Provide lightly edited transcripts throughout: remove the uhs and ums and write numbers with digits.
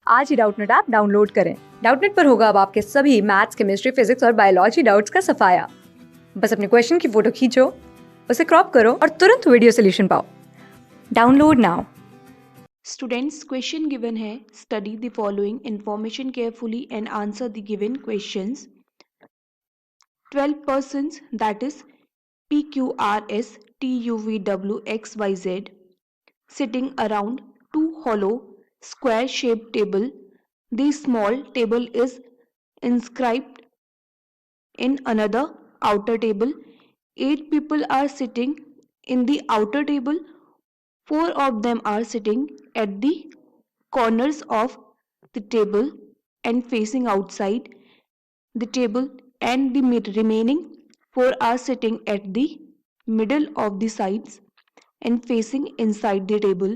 आज ही Doubtnut app download करें। Doubtnut पर होगा अब आपके सभी मैथ्स, केमिस्ट्री, फिजिक्स और बायोलॉजी डाउट्स का सफाया। बस अपने क्वेश्चन की फोटो खींचो, उसे क्रॉप करो और तुरंत वीडियो सोल्यूशन पाओ। Download now. Students, question given है study the following information carefully and answer the given questions. 12 persons, that is PQRS TUVWXYZ, sitting around two hollow square shaped table. The small table is inscribed in another outer table. 8 people are sitting in the outer table. 4 of them are sitting at the corners of the table and facing outside the table, and the remaining 4 are sitting at the middle of the sides and facing inside the table.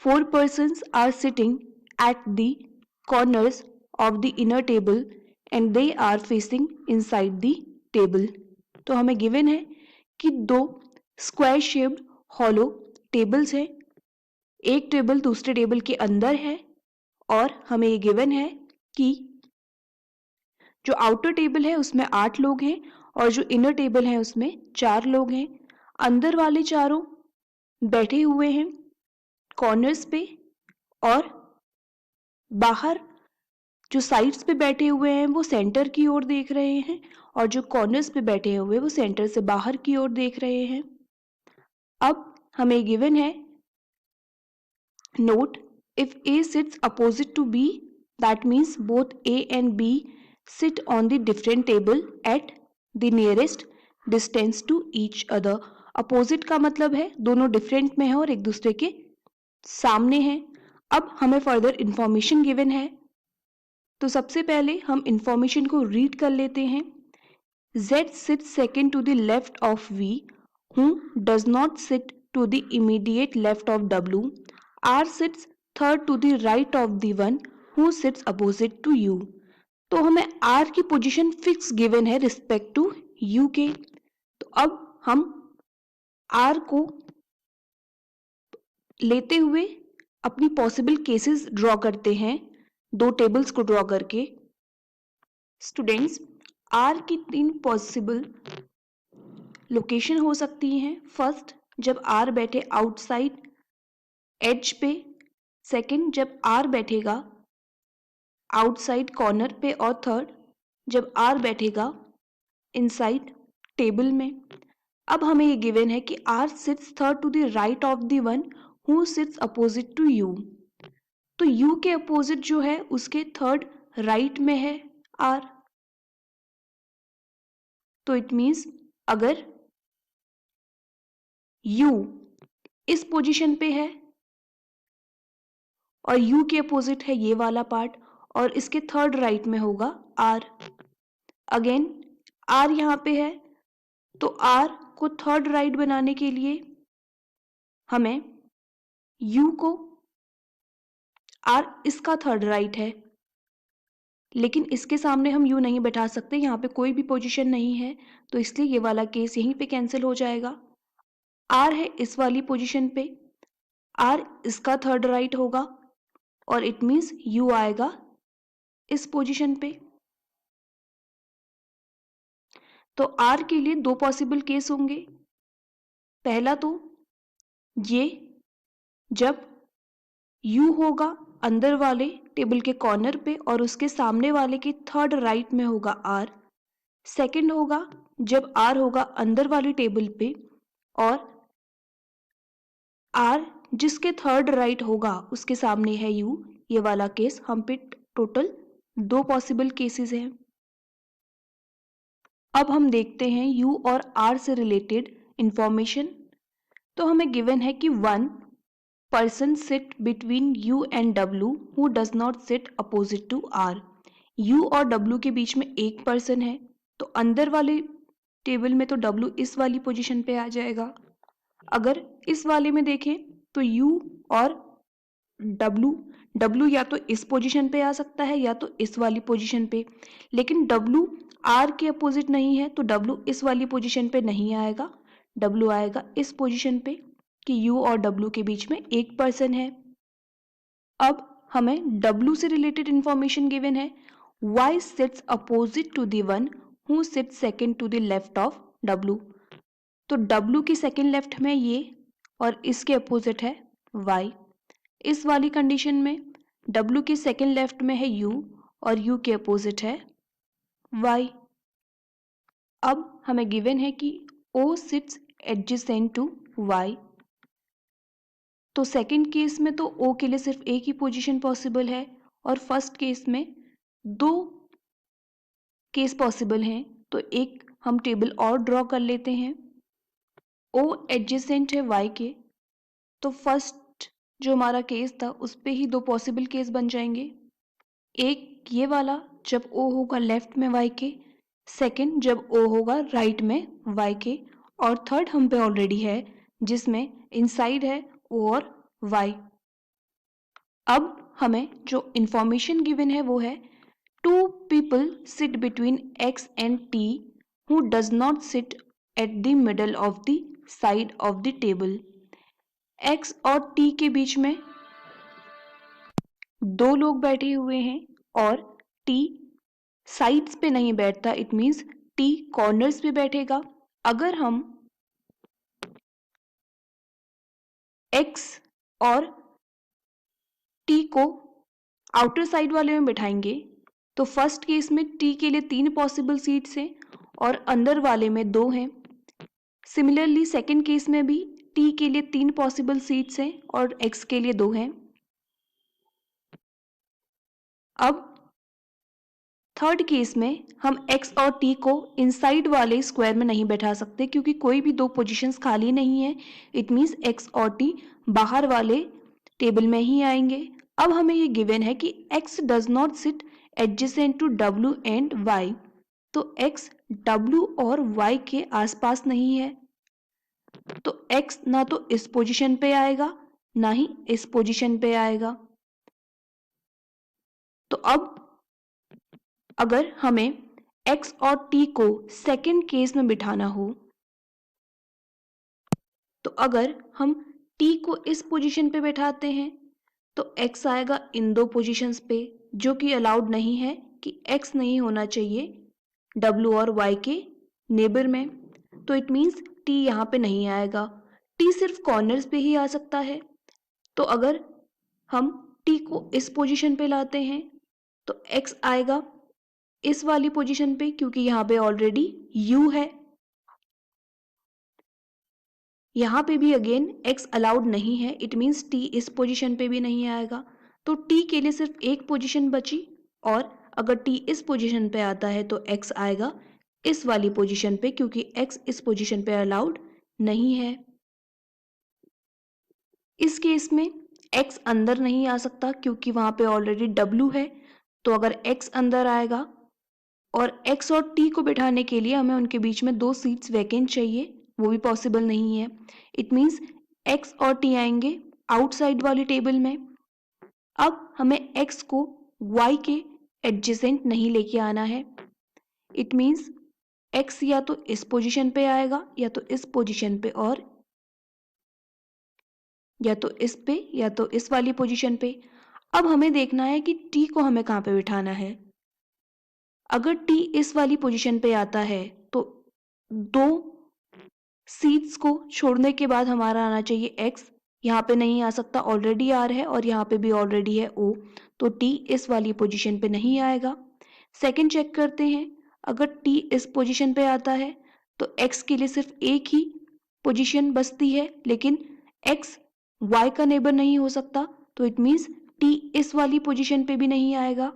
4 persons are sitting at the corners of the inner table and they are facing inside the table. तो हमें given है कि दो square shaped hollow tables हैं, एक table दूसरे table के अंदर है और हमें ये गिवन है कि जो आउटर टेबल है उसमें 8 लोग हैं और जो इनर टेबल है उसमें 4 लोग हैं। अंदर वाले चारों बैठे हुए हैं कॉर्नर्स पे और बाहर जो साइड्स पे बैठे हुए हैं वो सेंटर की ओर देख रहे हैं और जो कॉर्नर्स पे बैठे हुए वो सेंटर से बाहर की ओर देख रहे हैं। अब हमें गिवन है note, if A sits opposite to B, that means both A and B sit on the different table at the nearest distance to each other. Opposite का मतलब है दोनों different में है और एक दूसरे के सामने हैं। अब हमें further information given है, तो सबसे पहले हम information को read कर लेते हैं। Z sits second to the left of V, who does not sit to the immediate left of W. R sits third to the right of the one who sits opposite to U. तो हमें R की position fix given है respect to U के। तो अब हम R को लेते हुए अपनी पॉसिबल केसेस ड्रॉ करते हैं, दो टेबल्स को ड्रॉ करके। स्टूडेंट्स, R की 3 पॉसिबल लोकेशन हो सकती हैं। फर्स्ट, जब R बैठे आउटसाइड एज पे। सेकंड, जब R बैठेगा आउटसाइड कॉर्नर पे। और थर्ड, जब R बैठेगा इनसाइड टेबल में। अब हमें ये गिवन है कि R sits third to the right of the one who sits opposite to U। तो U के अपोजिट जो है उसके थर्ड राइट में है R। तो इट मीन्स अगर U इस पोजीशन पे है और U के अपोजिट है ये वाला पार्ट और इसके थर्ड राइट में होगा R। अगेन R यहाँ पे है तो R को थर्ड राइट बनाने के लिए हमें U को R इसका थर्ड राइट है लेकिन इसके सामने हम U नहीं बैठा सकते, यहाँ पे कोई भी पोजीशन नहीं है, तो इसलिए ये वाला केस यहीं पे कैंसिल हो जाएगा। R है इस वाली पोजीशन पे, R इसका थर्ड राइट होगा और इट मीन्स U आएगा इस पोजीशन पे। तो R के लिए दो पॉसिबल केस होंगे। पहला तो ये जब U होगा अंदर वाले टेबल के कॉर्नर पे और उसके सामने वाले के थर्ड राइट में होगा R। सेकंड होगा जब R होगा अंदर वाली टेबल पे और R जिसके थर्ड राइट होगा उसके सामने है U। ये वाला केस हम पे टोटल दो पॉसिबल केसेस हैं। अब हम देखते हैं U और R से रिलेटेड इंफॉर्मेशन। तो हमें गिवन है कि 1 person sit between U and W who does not sit opposite to R। U और W के बीच में एक पर्सन है तो अंदर वाले टेबल में तो W इस वाली पोजीशन पे आ जाएगा। अगर इस वाले में देखें तो U और W या तो इस पोजीशन पे आ सकता है या तो इस वाली पोजीशन पे, लेकिन W R के अपोजिट नहीं है तो W इस वाली पोजीशन पे नहीं आएगा, W आएगा इस पोजीशन पे कि U और W के बीच में एक पर्सन है। अब हमें W से रिलेटेड इंफॉर्मेशन गिवन है। Y sits opposite to the one who sits second to the left of W। तो W की सेकंड लेफ्ट में ये और इसके अपोजिट है Y। इस वाली कंडीशन में W की सेकंड लेफ्ट में है U और U के अपोजिट है Y। अब हमें गिवन है कि O sits adjacent to Y। तो सेकंड केस में तो O के लिए सिर्फ एक ही पोजीशन पॉसिबल है और फर्स्ट केस में दो केस पॉसिबल हैं। तो एक हम टेबल और ड्रॉ कर लेते हैं। O एडजेसेंट है Y के, तो फर्स्ट जो हमारा केस था उस पे ही दो पॉसिबल केस बन जाएंगे। एक ये वाला जब O होगा लेफ्ट में Y के, सेकंड जब O होगा राइट में Y के, और थर्ड हम पे ऑलरेडी है जिसमें इनसाइड है O और Y। अब हमें जो इंफॉर्मेशन गिवन है वो है two people sit between X and T who does not sit at the middle of the side of the table. X और T के बीच में दो लोग बैठे हुए हैं और T साइड्स पे नहीं बैठता, इट मीन्स T कॉर्नर्स पे बैठेगा। अगर हम X और T को आउटर साइड वाले में बिठाएंगे तो फर्स्ट केस में T के लिए 3 पॉसिबल सीट्स हैं और अंदर वाले में 2 हैं। सिमिलरली सेकंड केस में भी T के लिए 3 पॉसिबल सीट्स हैं और X के लिए 2 हैं। अब थर्ड केस में हम X और T को इनसाइड वाले स्क्वायर में नहीं बैठा सकते क्योंकि कोई भी दो पोजीशंस खाली नहीं है। इट मीन्स X और T बाहर वाले टेबल में ही आएंगे। अब हमें ये गिवन है कि X does not sit adjacent to W and Y। तो X W और Y के आसपास नहीं है, तो X ना तो इस पोजीशन पे आएगा ना ही इस पोजीशन पे आएगा। तो अब अगर हमें X और T को सेकंड केस में बिठाना हो तो अगर हम T को इस पोजीशन पे बैठाते हैं तो X आएगा इन दो पोजीशंस पे, जो कि अलाउड नहीं है कि X नहीं होना चाहिए W और Y के नेबर में। तो इट मीन्स T यहाँ पे नहीं आएगा, T सिर्फ कॉर्नर्स पे ही आ सकता है। तो अगर हम T को इस पोजीशन पे लाते हैं तो X आएगा इस वाली पोजीशन पे क्योंकि यहाँ पे ऑलरेडी U है। यहाँ पे भी अगेन X अलाउड नहीं है, इट मीन्स T इस पोजीशन पे भी नहीं आएगा। तो T के लिए सिर्फ एक पोजीशन बची और अगर T इस पोजीशन पे आता है तो X आएगा इस वाली पोजीशन पे क्योंकि X इस पोजीशन पे अलाउड नहीं है। इस केस में X अंदर नहीं आ सकता क्योंकि वहाँ पे ऑलरेडी W है। तो अगर X अंदर आएगा और X और T को बिठाने के लिए हमें उनके बीच में 2 सीट्स वैकेंट चाहिए, वो भी पॉसिबल नहीं है। इट मीन्स X और T आएंगे आउटसाइड वाली टेबल में। अब हमें X को Y के एडजेसेंट नहीं लेके आना है। इट मीन्स X या तो इस पोजीशन पे आएगा या तो इस पोजीशन पे और या तो इस पे या तो इस वाली पोजीशन पे। अब हमें देखना है कि T को हमें कहाँ पे बिठाना है। अगर T इस वाली पोजीशन पे आता है तो 2 सीट्स को छोड़ने के बाद हमारा आना चाहिए X। यहाँ पे नहीं आ सकता, ऑलरेडी R है और यहाँ पे भी ऑलरेडी है O, तो T इस वाली पोजीशन पे नहीं आएगा। सेकंड चेक करते हैं, अगर T इस पोजीशन पे आता है तो X के लिए सिर्फ एक ही पोजीशन बचती है, लेकिन X Y का नेबर नहीं हो सकता, तो इट मीन्स T इस वाली पोजीशन पे भी नहीं आएगा।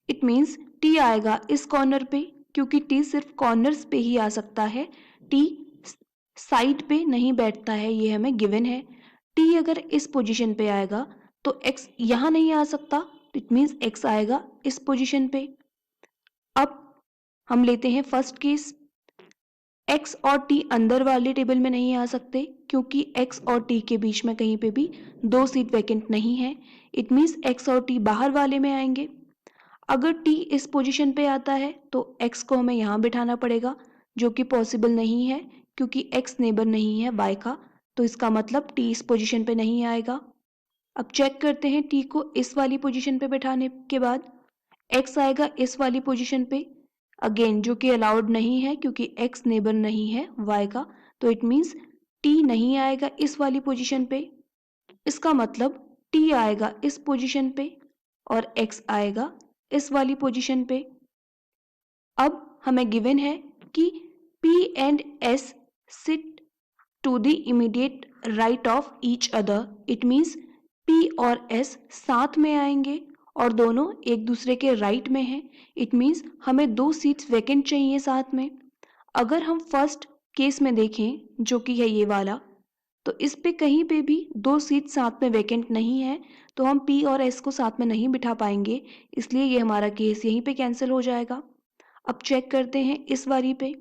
इट मीन्स T आएगा इस कॉर्नर पे क्योंकि T सिर्फ कॉर्नर्स पे ही आ सकता है, T साइड पे नहीं बैठता है, ये हमें गिवन है। T अगर इस पोजीशन पे आएगा तो X यहाँ नहीं आ सकता, इट मीन्स X आएगा इस पोजीशन पे। अब हम लेते हैं फर्स्ट केस, X और T अंदर वाले टेबल में नहीं आ सकते क्योंकि X और T के बीच में कहीं पे भी 2 सीट वैकेंट नहीं है। इट मीन्स X और T बाहर वाले में आएंगे। अगर T इस पोजीशन पे आता है तो X को हमें यहाँ बिठाना पड़ेगा, जो कि पॉसिबल नहीं है क्योंकि X नेबर नहीं है Y का, तो इसका मतलब T इस पोजीशन पे नहीं आएगा। अब चेक करते हैं टी को इस वाली पोजीशन पे बैठाने के बाद एक्स आएगा इस वाली पोजीशन पे, अगेन जो कि अलाउड नहीं है क्योंकि एक्स नेबर नहीं है वाई का, तो इट मीन्स टी नहीं आएगा इस वाली पोजीशन पे। इसका मतलब टी आएगा इस पोजीशन पे और एक्स आएगा इस वाली पोजीशन पे। अब हमें गिवन है कि P and S sit to the immediate right of each other. It means P और S साथ में आएंगे और दोनों एक दूसरे के राइट में हैं। इट मीन्स हमें 2 सीट्स वैकेंट चाहिए साथ में। अगर हम फर्स्ट केस में देखें जो कि है ये वाला, तो इस पे कहीं पे भी 2 सीट साथ में वैकेंट नहीं है, तो हम P और S को साथ में नहीं बिठा पाएंगे, इसलिए ये हमारा केस यहीं पे कैंसिल हो जाएगा। अब चेक करते हैं इस वाली पे,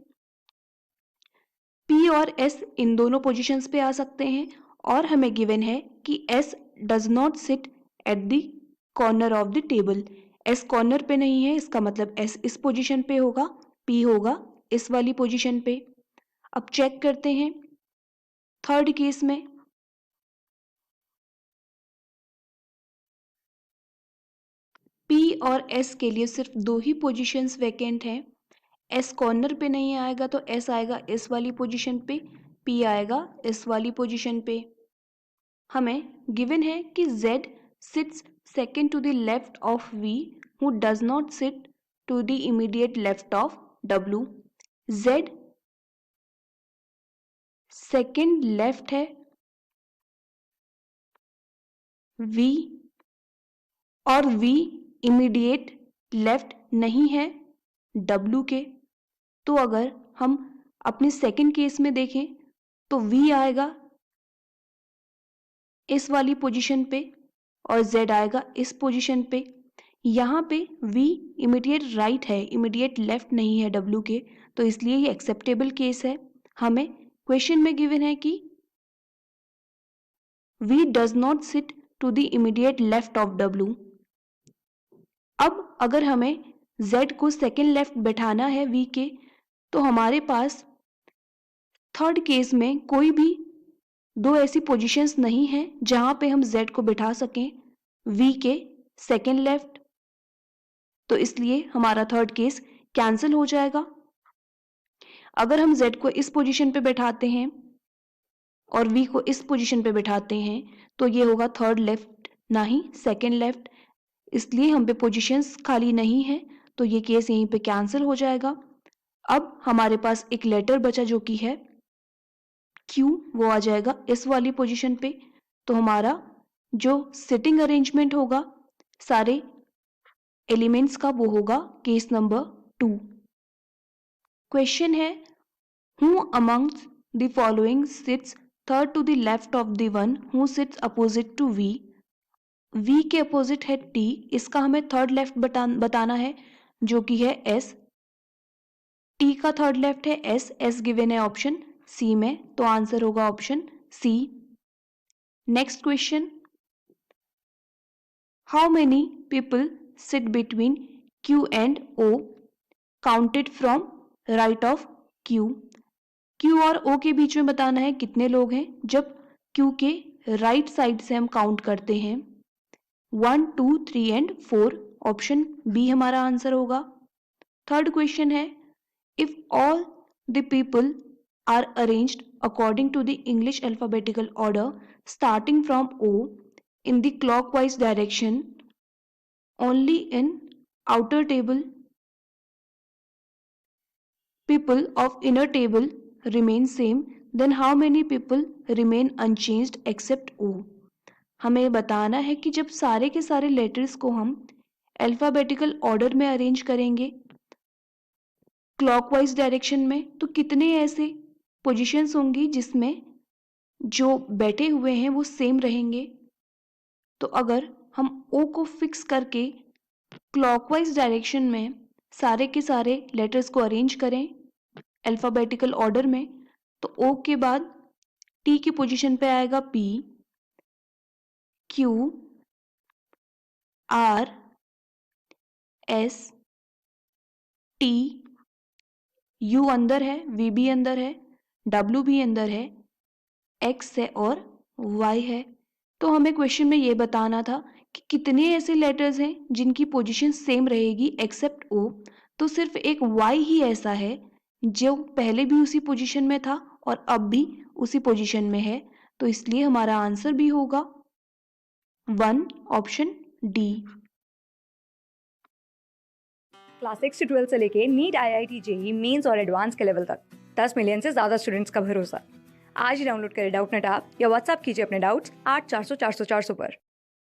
P और S इन दोनों पोजीशंस पे आ सकते हैं और हमें गिवन है कि S does not sit at the corner of the table. S corner पे नहीं है, इसका मतलब S इस पोजीशन पे होगा, P होगा इस वाली पोजीशन पे। अब चेक करते हैं थर्ड केस में, P और S के लिए सिर्फ 2 ही पोजीशंस वैकेंट हैं। S कॉर्नर पे नहीं आएगा तो S आएगा इस वाली पोजीशन पे, P आएगा इस वाली पोजीशन पे। हमें गिवन है कि Z sits second to the left of V who does not sit to the immediate left of W। Z second left है V और V इमीडिएट लेफ्ट नहीं है W के। तो अगर हम अपने सेकेंड केस में देखें तो V आएगा इस वाली पोजीशन पे और Z आएगा इस पोजीशन पे। यहाँ पे V इमीडिएट राइट है, इमीडिएट लेफ्ट नहीं है W के, तो इसलिए ये एक्सेप्टेबल केस है। हमें क्वेश्चन में गिवन है कि V does not sit to the immediate left of W। अब अगर हमें Z को सेकेंड लेफ्ट बैठाना है V के, तो हमारे पास थर्ड केस में कोई भी 2 ऐसी पोजीशंस नहीं हैं जहां पे हम Z को बिठा सकें V के सेकेंड लेफ्ट, तो इसलिए हमारा थर्ड केस कैंसिल हो जाएगा। अगर हम Z को इस पोजीशन पे बैठाते हैं और V को इस पोजीशन पे बैठाते हैं तो ये होगा थर्ड लेफ्ट ना ही सेकेंड लेफ्ट, इसलिए हम पे पोजीशंस खाली नहीं है, तो ये केस यहीं पे कैंसिल हो जाएगा। अब हमारे पास एक लेटर बचा जो कि है Q, वो आ जाएगा इस वाली पोजीशन पे। तो हमारा जो सिटिंग अरेंजमेंट होगा सारे एलिमेंट्स का वो होगा केस नंबर 2। क्वेश्चन है who amongst the following sits third to the left of the one who sits opposite to V। V के अपोजिट है T, इसका हमें थर्ड लेफ्ट बताना है जो कि है S। T का थर्ड लेफ्ट है S, S गिवन है ऑप्शन C में, तो आंसर होगा option C। Next question, how many people sit between Q and O counted from right of Q। Q और O के बीच में बताना है कितने लोग हैं जब Q के राइट साइड से हम काउंट करते हैं। 1, 2, 3 एंड 4, ऑप्शन बी हमारा आंसर होगा। थर्ड क्वेश्चन है if all the people are arranged according to the English alphabetical order starting from O in the clockwise direction only in outer table people of inner table remain same, then how many people remain unchanged except O। हमें बताना है कि जब सारे के सारे letters को हम अल्फाबेटिकल ऑर्डर में अरेंज करेंगे क्लॉकवाइज डायरेक्शन में, तो कितने ऐसे पोजीशंस होंगी जिसमें जो बैठे हुए हैं वो सेम रहेंगे। तो अगर हम O को फिक्स करके क्लॉकवाइज डायरेक्शन में सारे के सारे लेटर्स को अरेंज करें अल्फ़ाबेटिकल ऑर्डर में, तो O के बाद T की पोजीशन पे आएगा P, Q, R, S, T, U अंदर है, V भी अंदर है, W भी अंदर है, X है और Y है। तो हमें क्वेश्चन में ये बताना था कि कितने ऐसे लेटर्स हैं जिनकी पोजीशन सेम रहेगी एक्सेप्ट ओ। तो सिर्फ एक वाई ही ऐसा है जो पहले भी उसी पोजीशन में था और अब भी उसी पोजीशन में है, तो इसलिए हमारा आंसर भी होगा 1 ऑप्शन डी। क्लास 6 से 12 से लेके नीट, IIT, जेई मेंस और एडवांस के लेवल तक 10 मिलियन से ज़्यादा स्टूडेंट्स का भरोसा। आज ही डाउनलोड करें डाउटनेट ऐप या व्हाट्सएप कीजिए अपने डाउट्स 8400 400 400 पर।